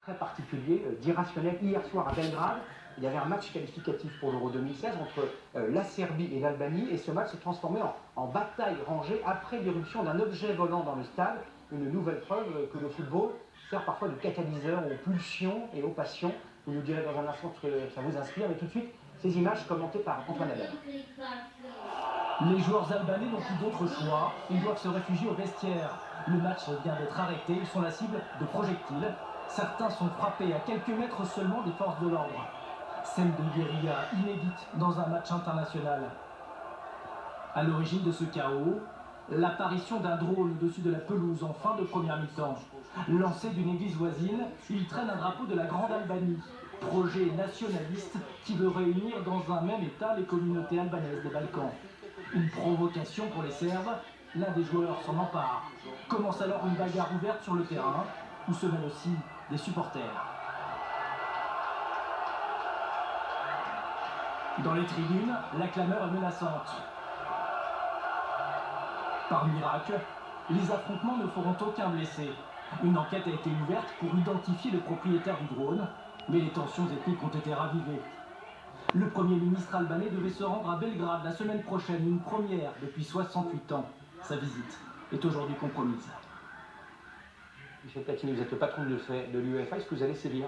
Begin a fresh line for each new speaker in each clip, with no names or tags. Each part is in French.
Très particulier, d'irrationnel. Hier soir à Belgrade, il y avait un match qualificatif pour l'Euro 2016 entre la Serbie et l'Albanie, et ce match s'est transformé en bataille rangée après l'irruption d'un objet volant dans le stade, une nouvelle preuve que le football sert parfois de catalyseur aux pulsions et aux passions. Vous nous direz dans un instant ce que ça vous inspire, mais tout de suite, ces images commentées par Antoine Albert.
Les joueurs albanais n'ont plus d'autre choix, ils doivent se réfugier au vestiaire. Le match vient d'être arrêté, ils sont la cible de projectiles. Certains sont frappés à quelques mètres seulement des forces de l'ordre. Scène de guérilla inédite dans un match international. À l'origine de ce chaos, l'apparition d'un drone au-dessus de la pelouse en fin de première mi-temps. Lancé d'une église voisine, il traîne un drapeau de la Grande Albanie. Projet nationaliste qui veut réunir dans un même état les communautés albanaises des Balkans. Une provocation pour les Serbes, l'un des joueurs s'en empare. Commence alors une bagarre ouverte sur le terrain, où se mêlent aussi des supporters. Dans les tribunes, la clameur est menaçante. Par miracle, les affrontements ne feront aucun blessé. Une enquête a été ouverte pour identifier le propriétaire du drone, mais les tensions ethniques ont été ravivées. Le Premier ministre albanais devait se rendre à Belgrade la semaine prochaine, une première depuis 68 ans. Sa visite est aujourd'hui compromise.
Michel Platini, vous êtes le patron de l'UEFA, est-ce que vous allez sévir?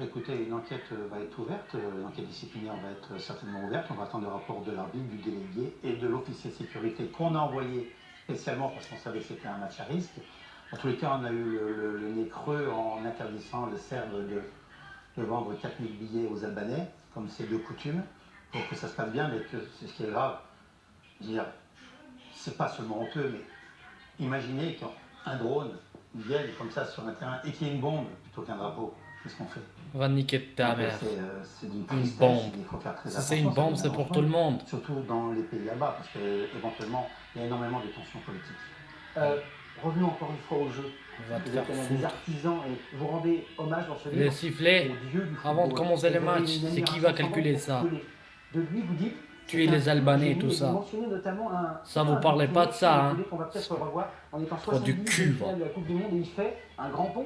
Écoutez, une enquête va être ouverte, l'enquête disciplinaire va être certainement ouverte. On va attendre le rapport de l'arbitre, du délégué et de l'officier de sécurité qu'on a envoyé spécialement parce qu'on savait que c'était un match à risque. En tous les cas, on a eu le nez creux en interdisant les Serbes de vendre 4000 billets aux Albanais, comme c'est de coutume, pour que ça se passe bien, mais que c'est ce qui est grave. Je veux dire, c'est pas seulement honteux, mais imaginez qu'un drone vienne comme ça sur un terrain et qu'il y ait une bombe plutôt qu'un drapeau. Qu'est-ce qu'on fait?
On va niquer ta mère.
C'est d'une
Une
tristesse,
bombe.
il faut faire très
Si
attention.
c'est une bombe, c'est pour tout le monde.
Surtout dans les pays là-bas, parce qu'éventuellement, il y a énormément de tensions politiques.
Revenons encore une fois au jeu.
On va te
Vous
faire
êtes des
foutre.
artisans et vous rendez hommage dans ce livre
Les sifflets,
aux dieux du football.
avant de commencer les
Vous avez
matchs,
une
c'est qui
admiration
va
sans
calculer
nom
ça?
pour Pelé. De lui, vous dites...
Tuer les Albanais et tout ça.
Vous mentionnez notamment
Ça, vous parlez pas de ça, hein.
On va peut-être revoir en étant
Trop du
70
cul,
de la Coupe du Monde, et il fait un grand pont.